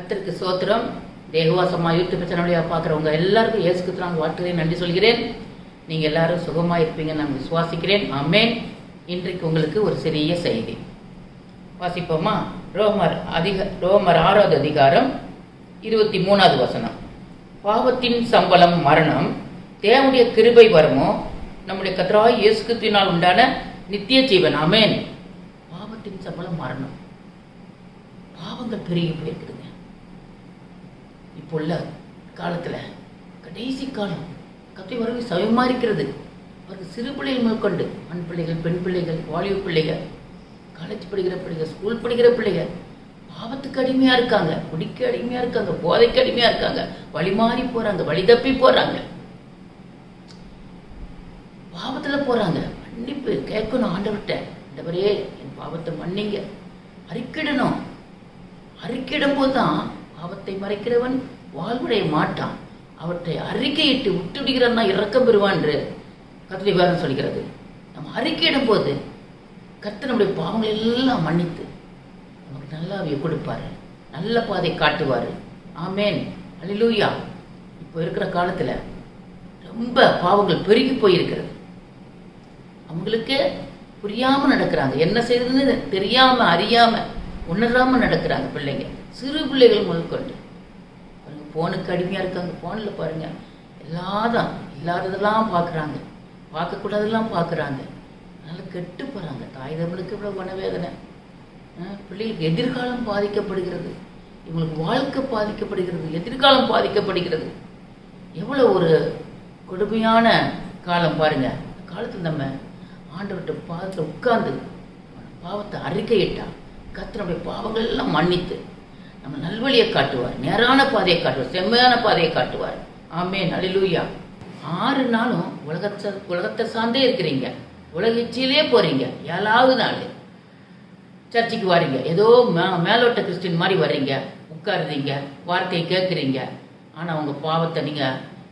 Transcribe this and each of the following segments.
கர்த்தருக்கு சோத்திரம். தேகவாசமாக YouTube channel பார்க்குறவங்க எல்லாருக்கும் இயேசு கிறிஸ்துவின் வாழ்த்துக்களை நன்றி சொல்கிறேன். நீங்கள் எல்லாரும் சுகமாக இருப்பீங்கன்னு நான் விசுவாசிக்கிறேன். ஆமென். இன்றைக்கு உங்களுக்கு ஒரு சிறிய செய்தி வாசிப்போமா? ரோமர் 6வது அதிகாரம் 23வது வசனம். பாவத்தின் சம்பளம் மரணம், தேவனுடைய கிருபை வரமோ நம்முடைய கர்த்தராகிய இயேசு கிறிஸ்துவினால் உண்டான நித்திய ஜீவன். ஆமென். பாவத்தின் சம்பளம் மரணம். பாவங்கள் பெருகி போயிருக்குதுங்க. இப்போ உள்ள காலத்துல கடைசி காலம் கர்த்தருடைய வருகை சமயமா இருக்கிறது. அவருக்கு சிறு பிள்ளைகள் மேற்கொண்டு ஆண் பிள்ளைகள், பெண் பிள்ளைகள், வாலிப பிள்ளைகள், காலேஜ் படிக்கிற பிள்ளைகள், ஸ்கூல் படிக்கிற பிள்ளைகள் பாவத்துக்கு அடிமையா இருக்காங்க, குடிக்க அடிமையா இருக்காங்க, போதைக்கு அடிமையா இருக்காங்க, வழி மாறி போறாங்க, வழி தப்பி போறாங்க, பாவத்துல போறாங்க. மன்னிப்பு கேட்கணும் ஆண்டவர்கிட்ட. ஆண்டவரே என் பாவத்தை மன்னிங்க, அறிக்கிடணும். அறிக்கையிடும் போதுதான் பாவத்தை மறைக்கிறவன் வாழ்வுடைய மாட்டான். அவற்றை அறிக்கையிட்டு விட்டுவிடுகிறான்னா இரக்கம் பெறுவான் என்று கர்த்தருடைய வேதம் சொல்கிறது. நம்ம அறிக்கையிடும் போது கர்த்தர் நம்முடைய பாவங்களை எல்லாம் மன்னித்து நமக்கு நல்லாவிய கொடுப்பாரு, நல்ல பாதை காட்டுவாரு. ஆமேன். அல்லேலூயா. இப்போ இருக்கிற காலத்துல ரொம்ப பாவங்கள் பெருகி போயிருக்கிறது. அவங்களுக்கு புரியாம நடக்கிறாங்க, என்ன செய்யறதுன்னு தெரியாம அறியாம உணராம நடக்கிறாங்க பிள்ளைங்க, சிறு பிள்ளைகள் முதற்கொண்டு. பாருங்க, போனுக்கு அடிமையா இருக்காங்க. போன்ல பாருங்க எல்லாதான் இல்லாததெல்லாம் பார்க்குறாங்க, பார்க்கக்கூடாதெல்லாம் பார்க்குறாங்க. அதனால கெட்டு போறாங்க. தாய் தகவலுக்கு இவ்வளவு மனவேதனை. பிள்ளைகளுக்கு எதிர்காலம் பாதிக்கப்படுகிறது, இவங்களுக்கு வாழ்க்கை பாதிக்கப்படுகிறது, எதிர்காலம் பாதிக்கப்படுகிறது. எவ்வளவு ஒரு கொடுமையான காலம் பாருங்க. அந்த காலத்துல நம்ம ஆண்டவர்கிட்ட பாதத்துல உட்கார்ந்து பாவத்தை அறிக்கையிட்டா கர்த்தர் நம்முடைய பாவங்கள் எல்லாம் மன்னித்து நம்ம நல்வழியை காட்டுவார், நேரான பாதையை காட்டுவார், செம்மையான பாதையை காட்டுவார். ஆமென். அல்லேலூயா. 6 நாளும் உலகத்தை சார்ந்தே இருக்கிறீங்க, உலக இச்சையிலே போறீங்க. 7வது நாள் சர்ச்சுக்கு வாரீங்க, ஏதோ மேலோட்ட கிறிஸ்டின் மாதிரி வர்றீங்க, உட்காருறீங்க, வார்த்தையை கேட்குறீங்க. ஆனா உங்க பாவத்தை நீங்க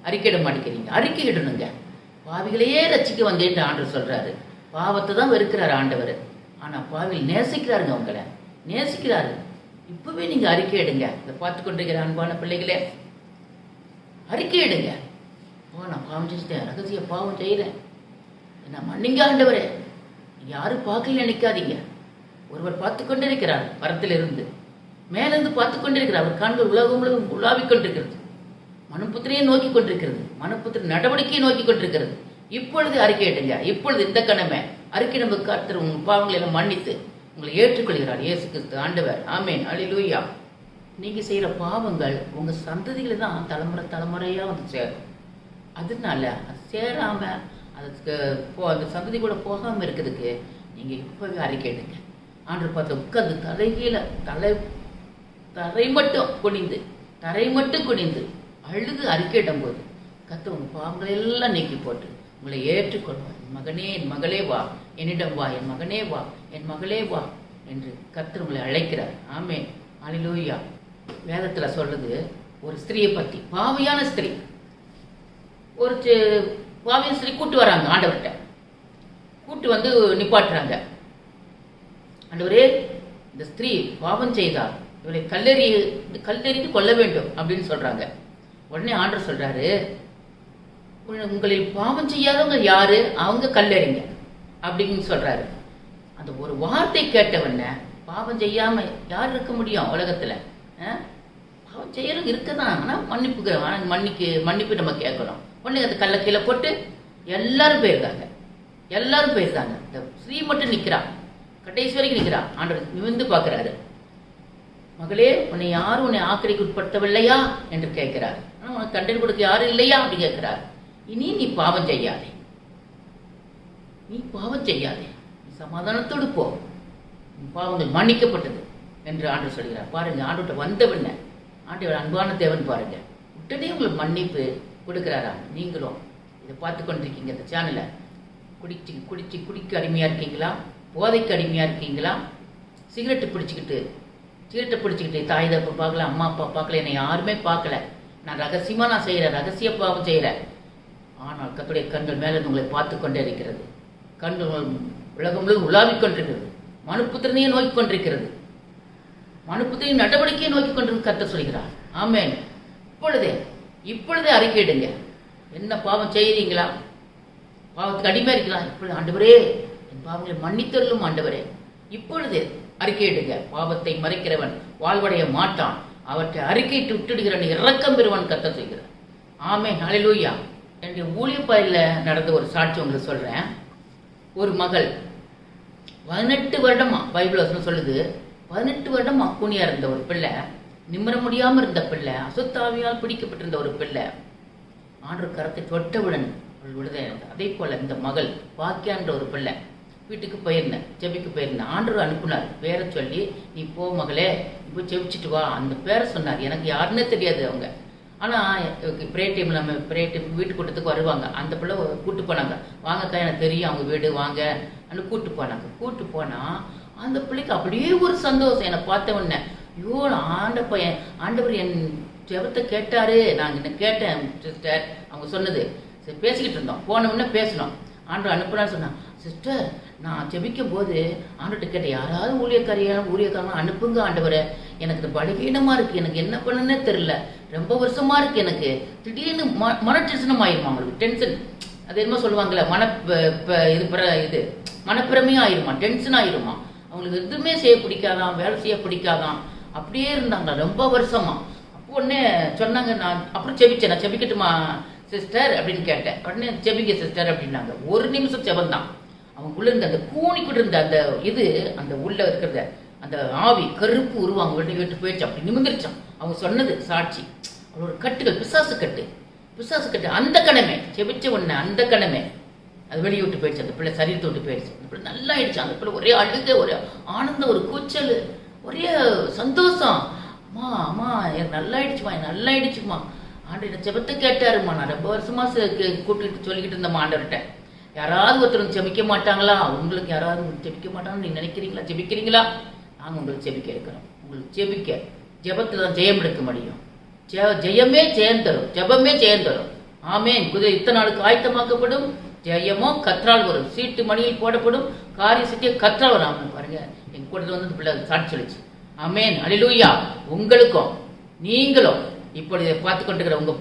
அறிக்கையிட மாட்டேங்கிறீங்க. அறிக்கையிடணுங்க. பாவிகளையே ரட்சிக்க வந்தேன் ஆண்டவர் சொல்றாரு. பாவத்தை தான் வெறுக்கிறாரு ஆண்டவர், ஆனா பாவிகள் நேசிக்கிறாருங்க, அவங்கள நேசிக்கிறாரு. இப்பவே நீங்க அறிக்கை எடுங்க. இதை பார்த்து கொண்டிருக்கிற அன்பான பிள்ளைகளே, அறிக்கை எடுங்க. நான் பாவம் செஞ்சுட்டேன், ரகசிய பாவம் செய்யறேன், என்ன மன்னிங்க ஆண்டவரே. யாரும் பார்க்கல நினைக்காதீங்க. ஒருவர் பார்த்து கொண்டிருக்கிறார், பரத்திலிருந்து மேலிருந்து பார்த்து கொண்டிருக்கிறார். அவர் கண்கள் உலகம் முழுவதும் உலாவிக் கொண்டிருக்கிறது, மனுப்புத்திரையை நோக்கி கொண்டிருக்கிறது, மனுப்புத்திர நடவடிக்கையை நோக்கி கொண்டிருக்கிறது. இப்பொழுது அறிக்கையிடுங்க. இப்பொழுது இந்த கணமே அறிக்கை நம்ம கர்த்தர் உங்கள் பாவங்களை எல்லாம் மன்னித்து உங்களை ஏற்றுக்கொள்கிறார் இயேசு கிறிஸ்து ஆண்டவர். ஆமென். அல்லேலூயா. நீங்க செய்யற பாவங்கள் உங்க சந்ததிகளை தான் தலைமுறை தலைமுறையா வந்து சேரும். அதனால அது சேராம அதுக்கு அந்த சந்ததி கூட போகாம இருக்கிறதுக்கு நீங்க இப்பவே அறிக்கையிடுங்க. ஆண்டு பார்த்து உட்கார்ந்து தலைகீழ தரை மட்டும் குனிந்து அழுது அறிக்கையிடும் போது கர்த்தர் உங்க பாவங்களை எல்லாம் நீக்கி போட்டு உங்களை ஏற்றுக்கொள்வார். மகனே, என் மகளே வா, என்னிடம் வா, என் மகனே வா, என் மகளே வா என்று கர்த்தர் உங்களை அழைக்கிறார். ஆமென். அல்லேலூயா. வேதத்துல சொல்றது ஒரு ஸ்திரீயை பத்தி. பாவியான ஸ்திரீ, ஒரு பாவியான ஸ்திரீ கூட்டு வராங்க ஆண்டவர்கிட்ட. கூட்டு வந்து நிப்பாட்டுறாங்க. ஆண்டவரே, இந்த ஸ்திரீ பாவம் செய்தார், இவரை கல்லெறிந்து கொல்ல வேண்டும் அப்படின்னு சொல்றாங்க. உடனே ஆண்டவர் சொல்றாரு, உங்களில் பாவம் செய்யாதவங்க யாரு, அவங்க கல்லெறிங்க அப்படின்னு சொல்றாரு. அந்த ஒரு வார்த்தை கேட்டவன பாவம் செய்யாம யார் இருக்க முடியும் உலகத்துல? பாவம் செய்யறவங்க இருக்கதான், ஆனா மன்னிப்பு நம்ம கேட்கணும். உடனே அந்த கல்ல கீழே போட்டு எல்லாரும் போயிருக்காங்க. இந்த ஸ்ரீ மட்டும் நிக்கிறா, கடைசி வரைக்கும் நிக்கிறா. ஆண்டவர் நிமிர்ந்து பாக்குறாரு. மகளே, உன்னை யாரும் உன்னை ஆக்கிரைக்கு உட்படுத்தவில்லையா என்று கேட்கிறார். உனக்கு கண்டென் கொடுக்க யாரும் இல்லையா அப்படி கேட்கிறார். இனி நீ பாவம் செய்யாதே, நீ சமாதானத்தோடு போ, பாவங்கள் மன்னிக்கப்பட்டது என்று ஆண்டவர் சொல்கிறார். பாருங்க, ஆண்டவர்கிட்ட வந்தவன ஆண்டவர் அன்பான தேவன் பாருங்க, உடனே உங்களுக்கு மன்னிப்பு கொடுக்கிறாரா. நீங்களும் இதை பார்த்து கொண்டிருக்கீங்க, இந்த சேனலை குடிக்க அடிமையா இருக்கீங்களா, போதைக்கு அடிமையா இருக்கீங்களா, சிகரெட்டை பிடிச்சிக்கிட்டு தாய் தப்ப பார்க்கல, அம்மா அப்பா பார்க்கல, என்னை யாருமே பார்க்கல, நான் ரகசியமா செய்யறேன், ரகசிய பாவம் செய்யறேன். ஆனால் கர்த்தருடைய கண்கள் மேலே உங்களை பார்த்து கொண்டே இருக்கிறது. கண்கள் உலகம் முழுவதும் உலாவிக் கொண்டிருக்கிறது, மனுப்புத்திரனையே நோக்கி கொண்டிருக்கிறது. மனுப்புத்தின் நடவடிக்கையை நோக்கி கொண்டு கர்த்தர் சொல்கிறார். ஆமென். இப்பொழுதே அறிக்கையிடுங்க. என்ன பாவம் செய்கிறீங்களா? பாவத்துக்கு அடிமை இருக்கலாம். இப்பொழுது ஆண்டவரே என் பாவங்களை மன்னித்தருளும் ஆண்டவரே. இப்பொழுது அறிக்கையிடுங்க. பாவத்தை மறைக்கிறவன் வாழ்வடைய மாட்டான். அவற்றை அறிக்கையிட்டு விட்டுடுகிறவன் இரக்கம் பெறுவான் கர்த்தர் சொல்கிறார். ஆமென். ஹல்லேலூயா. என்னுடைய ஊழியப்பாயில் நடந்த ஒரு சாட்சி உங்களுக்கு சொல்றேன். ஒரு மகள் 18 வருடமா, பைபிள் வசனம் சொல்லுது, 18 வருடமா கூனியா இருந்த ஒரு பிள்ளை, நிம்மற முடியாம இருந்த பிள்ளை, அசுத்தாவியால் பிடிக்கப்பட்டிருந்த ஒரு பிள்ளை, ஆண்டவர் கரத்தை தொட்டவுடன் விடுதலை. அதே போல இந்த மகள் பாக்கியான்ற ஒரு பிள்ளை, வீட்டுக்கு போயிருந்தேன், செபிக்கு போயிருந்தேன். ஆண்டவர் அனுப்புனார், பேரை சொல்லி, நீ போ மகளே, இப்போ செபிச்சுட்டு வா. அந்த பேரை சொன்னார். எனக்கு யாருன்னே தெரியாது அவங்க. ஆனால் ப்ரே டைம் நம்ம ப்ரே டைம் வீட்டு கூட்டத்துக்கு வருவாங்க. அந்த பிள்ளை கூப்பிட்டு போனாங்க. வாங்கக்கா, எனக்கு தெரியும் அவங்க வீடு, வாங்க அப்படின்னு கூப்பிட்டு போனாங்க. கூப்பிட்டு போனால் அந்த பிள்ளைக்கு அப்படியே ஒரு சந்தோஷம். என்னை பார்த்த உடனே, ஐயோ ஆண்டவர் என் ஜெபத்தை கேட்டாரு. நாங்கள் என்ன கேட்டேன் சிஸ்டர், அவங்க சொன்னது. சரி, பேசிக்கிட்டு இருந்தோம். போன உடனே பேசினோம். ஆண்டவர் அனுப்புனான்னு சொன்னான். சிஸ்டர், நான் ஜெபிக்கும் போது ஆண்டவர்கிட்ட கேட்டேன், யாராவது ஊழியக்காரங்க அனுப்புங்க ஆண்டவரை, எனக்கு இது பலகீனமா இருக்கு, எனக்கு என்ன பண்ணுன்னே தெரியல, ரொம்ப வருஷமா இருக்கு, எனக்கு திடீர்னு மன டென்ஷனும் ஆயிருமா, அவங்களுக்கு டென்ஷன், அது என்னமோ சொல்லுவாங்கல்ல, இது மனப்பிரமையும் ஆயிருமா, டென்ஷன் ஆயிருமா, அவங்களுக்கு எதுவுமே செய்ய பிடிக்காதான், வேலை செய்ய பிடிக்காதான், அப்படியே இருந்தாங்க ரொம்ப வருஷமா. அப்போ உடனே சொன்னாங்க, நான் அப்புறம் செபிச்சேன், நான் செபிக்கட்டுமா சிஸ்டர் அப்படின்னு கேட்டேன். உடனே செபிக்க சிஸ்டர் அப்படின்னாங்க. ஒரு நிமிஷம் செபந்தான். அவங்களுக்குள்ள இருந்த அந்த கூணிக்கிட்டு இருந்த அந்த இது, அந்த உள்ள இருக்கிறத அந்த ஆவி கருப்பு உருவாங்க விட்டு போயிடுச்சு. அப்படி நிமிர்ந்துருச்சான். அவங்க சொன்னது சாட்சி. அவளோட கட்டுகள் பிசாசு கட்டு அந்த கணமே செபிச்ச உடனே அந்த கணமே அது வெளியே விட்டு போயிடுச்சு. அந்த பிள்ளை சரீரத்தை விட்டு போயிடுச்சு. அந்த பிள்ளை நல்லா ஆயிடுச்சு. அந்த பிள்ளை ஒரே அழுக, ஒரு ஆனந்தம், ஒரு கூச்சல், ஒரே சந்தோஷம். அம்மா அம்மா எனக்கு நல்லா ஆயிடுச்சுமா ஆண்டு செபத்தை கேட்டாருமா. நான் ரொம்ப வருஷமா கூட்டிட்டு சொல்லிக்கிட்டு இருந்தேம்மா ஆண்டவர்கிட்ட. யாராவது ஒருத்தர் ஜெபிக்க மாட்டாங்களா? உங்களுக்கு யாராவது ஜெபிக்க மாட்டாங்கன்னு நீங்க நினைக்கிறீங்களா? ஜெபிக்கிறீங்களா? நாங்கள் உங்களுக்கு ஜெபிக்க இருக்கிறோம். உங்களுக்கு ஜெபத்தில் தான் ஜெயம் எடுக்க முடியும். ஜெயமே ஜெயம் தரும், ஜெபமே ஜெயம் தரும். ஆமேன். குதிரை இத்தனை நாளுக்கு ஆயத்தமாக்கப்படும், ஜெயமோ கற்றால் வரும், சீட்டு மணியில் போடப்படும், காரிய சீட்டிய கற்றால் வரும். ஆமாம், பாருங்க, எங்க கூட்டத்தில் வந்து பிள்ளை சாட்சி சொல்லிச்சு. ஆமேன். அல்லேலூயா. உங்களுக்கும் நீங்களும் இப்பொழுது பார்த்து கொண்டிருக்கிற உங்க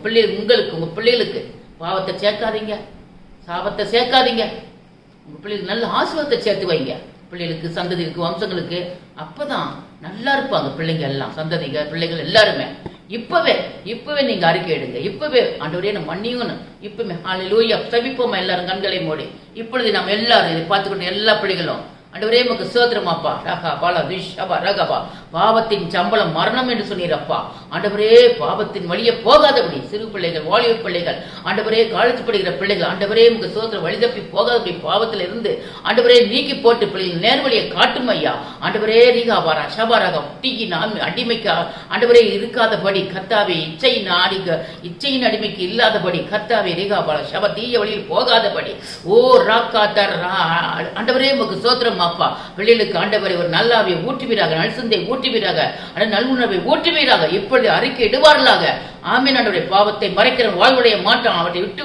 பிள்ளைகளுக்கு பாவத்தை சேர்க்காதீங்க, சாபத்தை சேர்க்காதீங்க. உங்க பிள்ளைகளுக்கு நல்ல ஆசீர்வாதத்தை சேர்த்து வைங்க. பிள்ளைகளுக்கு, சந்ததிக்கு, வம்சங்களுக்கு. அப்பதான் நல்லா இருப்பாங்க பிள்ளைங்க எல்லாம், சந்ததிகள், பிள்ளைகள் எல்லாருமே. இப்பவே நீங்க அறிக்கை எடுங்க. இப்பவே ஆண்டவரே நம்ம மன்னியும். இப்பவே ஹல்லேலூயா. செபிப்போமா எல்லாரும் கண்களை மூடி. இப்பொழுது நம்ம எல்லாரும் இதை பார்த்துக்கொண்டு எல்லா பிள்ளைகளும், ஆண்டவரே உமக்கு ஸ்தோத்திரமாப்பா. ரகா பாலா திஷபா ரகபா. பாவத்தின் சம்பளம் மரணம் என்று சொன்னீரப்பா. ஆண்டவரே பாவத்தின் வழியே போகாதபடி சிறு பிள்ளைகள், வாலிப பிள்ளைகள், ஆண்டவரே காலேஜ் படிக்கிற பிள்ளைகள், ஆண்டவரே உங்க சோதரம் வழிதப்பி போகாதபடி பாவத்தில் இருந்து ஆண்டவரே நீக்கி போட்டு பிள்ளைகள் நேர்வழியை காட்டும் ஐயா. ஆண்டவரே ரீகாபாரா ஷபாரகம் டீகி அடிமைக்கு ஆண்டவரே இருக்காதபடி கர்த்தாவே, இச்சையின் அடிமைக்கு இல்லாதபடி கர்த்தாவே ரீகாபாரா ஷப தீய வழியில் போகாதபடி ஓ ராக்கா தர் ஆண்டவரே உமக்கு சோதரம் அப்பா. பிள்ளைகளுக்கு ஆண்டவரை ஒரு நல்லாவை ஊட்டுவீராக, நல்சந்தை ஊட்டுவீராக, நல்லுணர்வை ஊட்டுவீராக. இப்பொழுது அறிக்கை இடுவார்களாக. ஆமீன். ஆண்டவரே பாவத்தை மறைக்கிற வாழ்வுடைய மாற்றம், அவற்றை விட்டு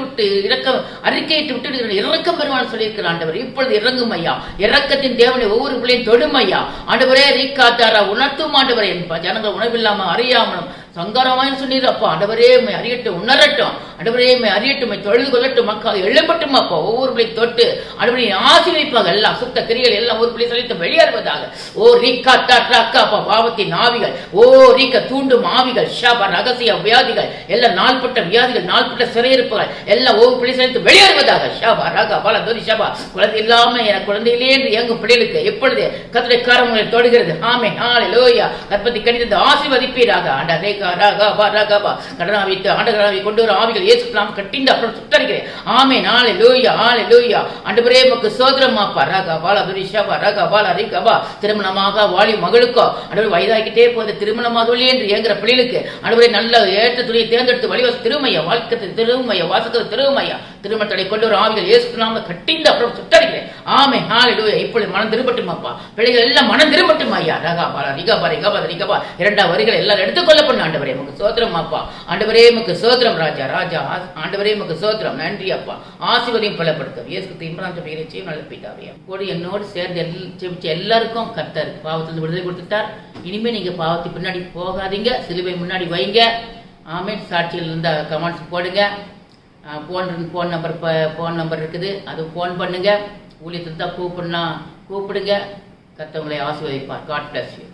அறிக்கையிட்டு விட்டு இறக்கம் பெறுவான்னு சொல்லியிருக்கிற ஆண்டவர் இப்பொழுது இறங்கும் ஐயா. இறக்கத்தின் தேவனை ஒவ்வொரு பிள்ளையும் தொடும் ஐயா. ஆண்டவரே ரீக்காத்தாரா உணர்த்தும் ஆண்டவரே. ஜனங்கள் உணவில்லாம அறியாமலும் சங்காரமாய் சொன்னீரப்பா. ஆண்டவரே அறியட்டும், உணரட்டும். ஆண்டவரே அறியட்டும், தொழுது கொள்ளட்டும், மக்கள் எழுப்பட்டும் அப்பா. ஒவ்வொரு பிள்ளை தொட்டு ஆண்டவரை ஆசி வைப்பாங்க. எல்லாம் சுத்த கிரிகள் எல்லாம் ஒரு பிள்ளை சொல்லிட்டு வெளியேறுவதாக. ஓ ரீக்கா தாக்கா பாவத்தின் ஆவிகள், ஓ ரீக்க தூண்டும் ஆவிகள், ஷபா ரகசிய வியாதிகள், எல்லாம் நாள்பட்ட வியாதிகள், நாள்பட்ட சிறையிருப்புகள் எல்லாம் ஒவ்வொரு பிள்ளை சொல்லிட்டு வெளியேறுவதாக. ஷபா ரகா பல தோரி ஷபா. குழந்தை இல்லாம எனக்கு குழந்தையிலே என்று எங்கும் பிள்ளைகளுக்கு எப்பொழுது கர்த்தருடைய கரங்களை தொடுகிறது. ஆமென். ஹல்லேலூயா. கர்ப்பத்தை கணிதத்தை ஆசீர்வதிப்பீராக. ஆண்டவரே கடனாவை ஆண்டவராவை கொண்டு வரும் ஆவிகள் இயேசு நாமத்தில் கட்டிந்து அப்புறம் சுத்தரிக்கிறேன். ஆமென். ஹல்லேலூயா. ஹல்லேலூயா. ஆண்டவரே உமக்கு ஸ்தோத்திரமாப்பா. ரகா பாலா துரி ஷபா ரகா பாலா ரிகபா. திருமணமாக வாழி மகளுக்கோ ஆண்டவரே வயதாகிட்டே போது திருமணமாகவில்லை என்று ஏங்குற பிள்ளைகளுக்கு ஆண்டவரே நல்ல ஏற்ற துணியை தேர்ந்தெடுத்து வழிவாச திருமையா, வாழ்க்கை திருமையா, வாசத்தை திருமையா, திருமண தடை கொண்டு ஒரு ஆவிகள் இயேசு நாம கட்டிந்து அப்புறம் சுட்டடிக்கிறேன். ஆமே ஹalleluya. இப்பொழுது மனம் திரும்பட்டுமாப்பா, பிள்ளைகள் எல்லாம் மனம் திரும்பட்டும் ஐயா. ரகாபாலா ரிகாபா ரிகாபா ரிகாபா இரண்டாம் வரிகளை எல்லாரும் எடுத்துக்கொள்ளப்படும் ஆண்டவரே. உமக்கு சோத்திரம் அப்பா. ஆண்டவரே உமக்கு சோத்திரம் ராஜா ராஜா. ஆண்டவரே உமக்கு சோத்திரம். நன்றி அப்பா. ஆசீர்வாதம் பலப்படுத்தும். இயேசு கிறிஸ்துவின் பெயரை செய்யும் நல்ல பிதாவே. கூட என்னோடு சேர்ந்து ஜெபிச்ச எல்லாருக்கும் கர்த்தர் பாவத்திலிருந்து விடுதலை கொடுத்துட்டார். இனிமே நீங்க பாவத்துக்கு பின்னாடி போகாதீங்க, சிலுவை முன்னாடி வைங்க. ஆமென். சாட்சியில் இருந்தால் கமெண்ட்ஸ் போடுங்க. ஃபோன் நம்பர் இருக்குது, அது ஃபோன் பண்ணுங்க. ஊழியத்தில் தான் கூப்பிடுங்க. கர்த்தர் உங்களை ஆசீர்வதிப்பார். God bless you.